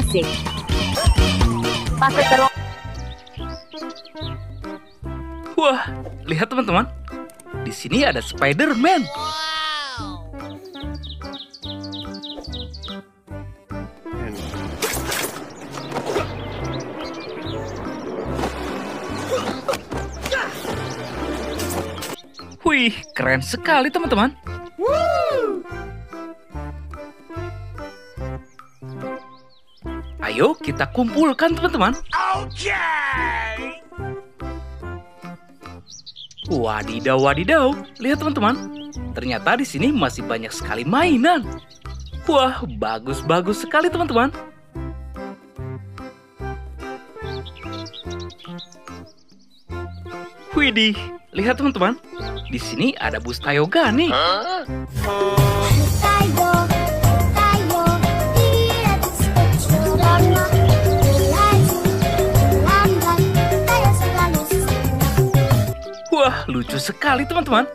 asik. Pakai terus. Wah, lihat teman-teman. Di sini ada Spider-Man. Wih, keren sekali teman-teman. Ayo kita kumpulkan teman-teman. Wadidaw, wadidaw. Lihat teman-teman. Ternyata di sini masih banyak sekali mainan. Wah, bagus-bagus sekali teman-teman. Widih, lihat teman-teman. Di sini ada bus Tayogani. Wah, lucu sekali teman-teman.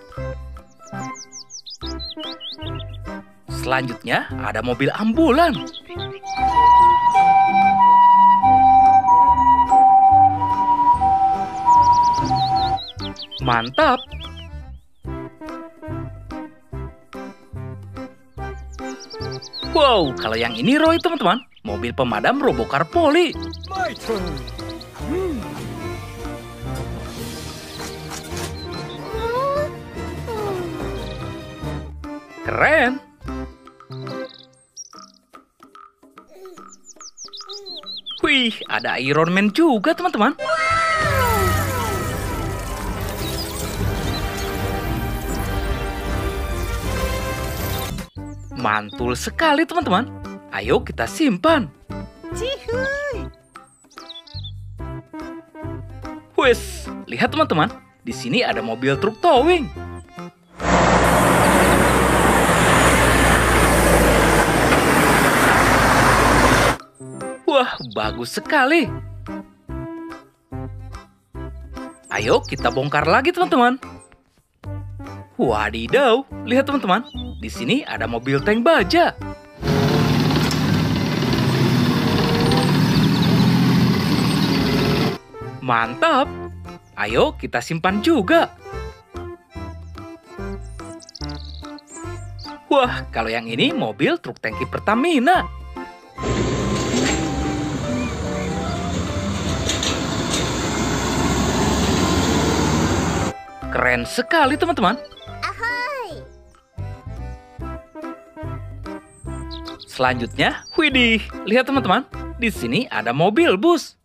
Selanjutnya ada mobil ambulan. Mantap. Wow, kalau yang ini Roy teman-teman, mobil pemadam Robocar Poli. Keren. Wih, ada Iron Man juga teman-teman. Mantul sekali teman-teman. Ayo kita simpan. Wes, lihat teman-teman. Di sini ada mobil truk towing. Wah, bagus sekali. Ayo kita bongkar lagi teman-teman. Wadidaw, lihat teman-teman. Di sini ada mobil tank baja. Mantap. Ayo kita simpan juga. Wah, kalau yang ini mobil truk tangki Pertamina. Keren sekali teman-teman. Selanjutnya, widih, lihat teman-teman. Di sini ada mobil bus.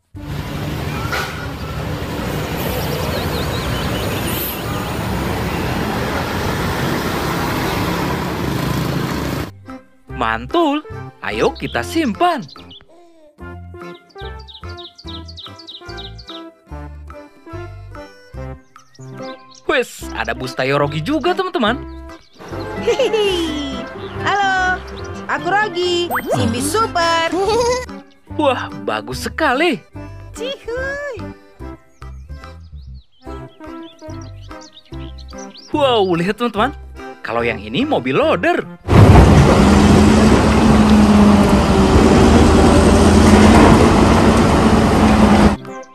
Mantul. Ayo kita simpan. Wes, ada bus Tayorogi juga teman-teman. Halo, aku Rogi, Simbi Super. Wah, bagus sekali. Cihuy. Wow, lihat teman-teman. Kalau yang ini mobil loader.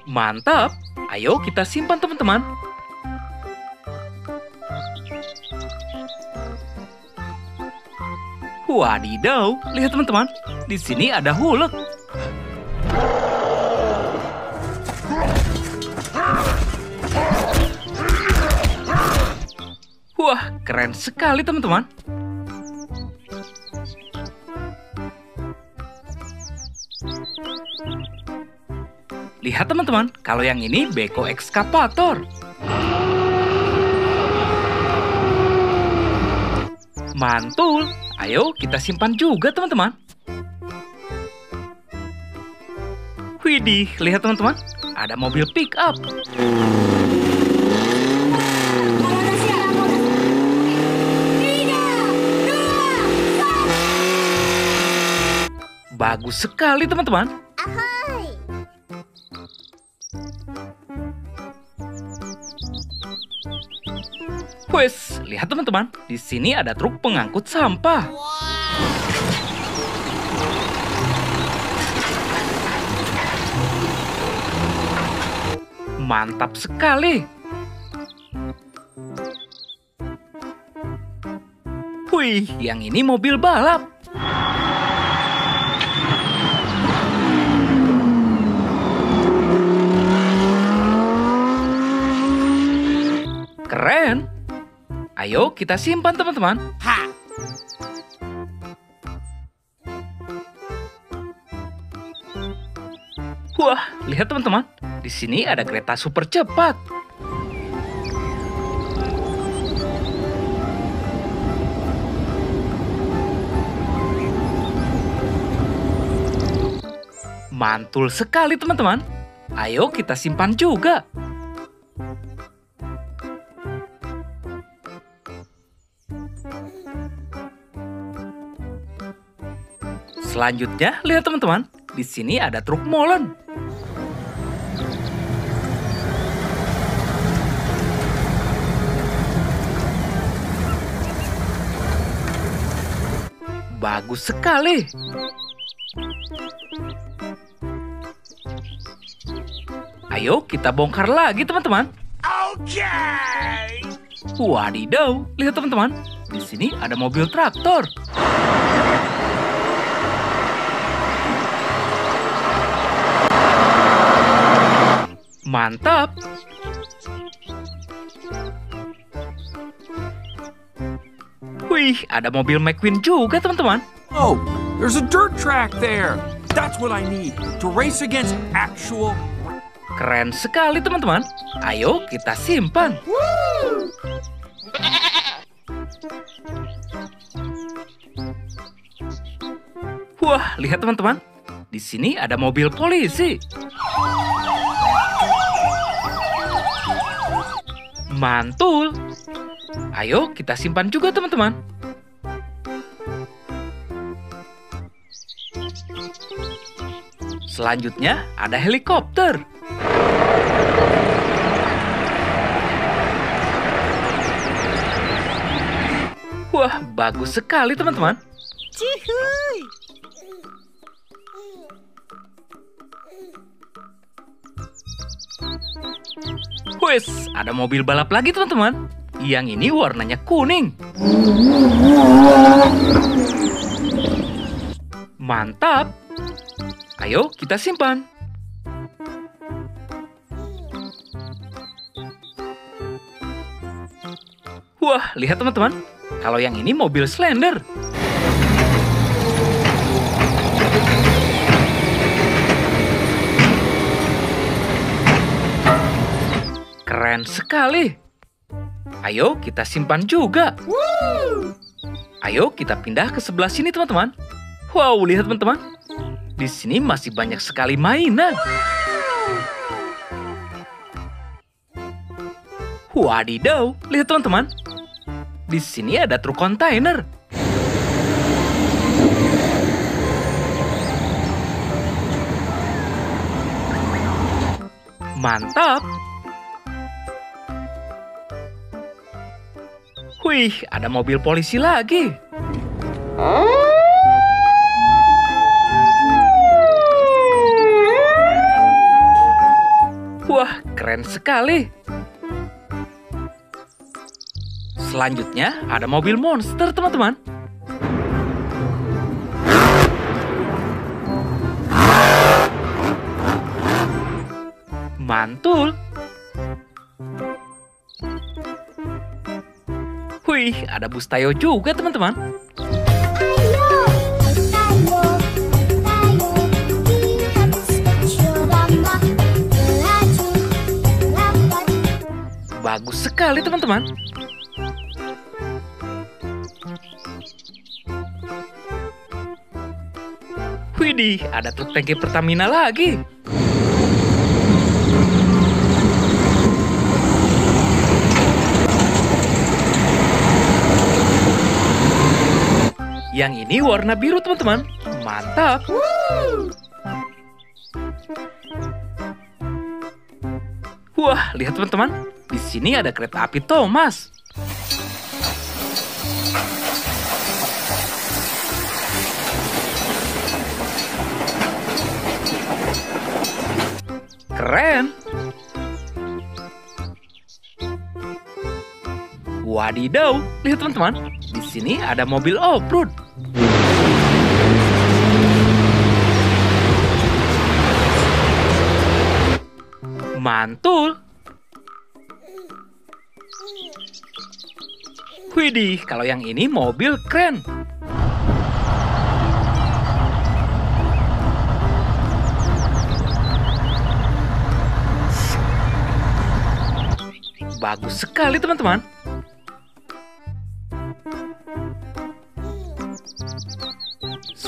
Mantap. Ayo kita simpan teman-teman. Wadidaw, lihat teman-teman. Di sini ada Hulk. Wah, keren sekali teman-teman. Lihat teman-teman, kalau yang ini Beko ekskavator. Mantul. Ayo kita simpan juga teman-teman. Widih, lihat teman-teman. Ada mobil pick up. Bagus sekali teman-teman. Wes, lihat teman-teman. Di sini ada truk pengangkut sampah. Mantap sekali. Wih, yang ini mobil balap. Keren. Ayo kita simpan teman-teman. Wah, lihat teman-teman. Di sini ada kereta super cepat. Mantul sekali teman-teman. Ayo kita simpan juga. Selanjutnya, lihat teman-teman. Di sini ada truk molen. Bagus sekali. Ayo kita bongkar lagi teman-teman. Oke. Wadidaw, lihat teman-teman. Di sini ada mobil traktor. Mantap. Wih, ada mobil McQueen juga teman-teman. Oh, there's a dirt track there. That's what I need to race against actual. Keren sekali teman-teman. Ayo kita simpan. Wah, lihat teman-teman. Di sini ada mobil polisi. Mantul. Ayo kita simpan juga teman-teman. Selanjutnya ada helikopter. Wah, bagus sekali teman-teman. Cihuy. Wes, ada mobil balap lagi teman-teman. Yang ini warnanya kuning. Mantap. Ayo kita simpan. Wah, lihat teman-teman. Kalau yang ini mobil Slender. Keren sekali. Ayo kita simpan juga. Ayo kita pindah ke sebelah sini teman-teman. Wow, lihat teman-teman. Di sini masih banyak sekali mainan. Wadidaw, lihat teman-teman. Di sini ada truk kontainer. Mantap. Wih, ada mobil polisi lagi. Wah, keren sekali. Selanjutnya ada mobil monster, teman-teman. Mantul. Wih, ada bus Tayo juga, teman-teman. Bagus sekali, teman-teman. Widih, ada truk tangki Pertamina lagi. Yang ini warna biru, teman-teman. Mantap. Wah, lihat teman-teman. Di sini ada kereta api Thomas. Keren. Wadidaw, lihat teman-teman. Di sini ada mobil off-road. Mantul. Widih, kalau yang ini mobil keren. Bagus sekali teman-teman.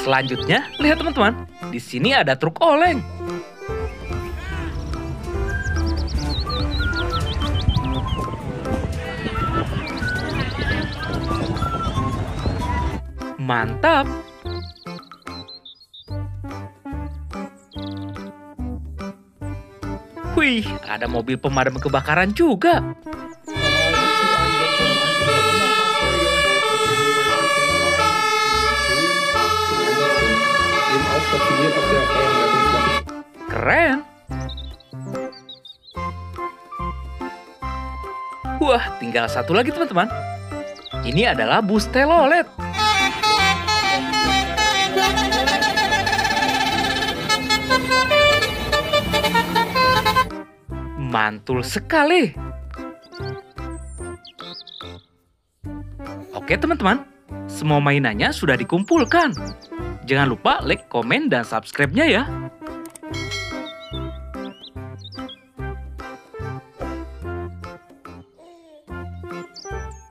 Selanjutnya, lihat teman-teman. Di sini ada truk oleng. Mantap. Wih, ada mobil pemadam kebakaran juga. Keren. Wah, tinggal satu lagi teman-teman. Ini adalah bus telolet. Mantul sekali. Oke teman-teman, semua mainannya sudah dikumpulkan. Jangan lupa like, komen, dan subscribe-nya ya.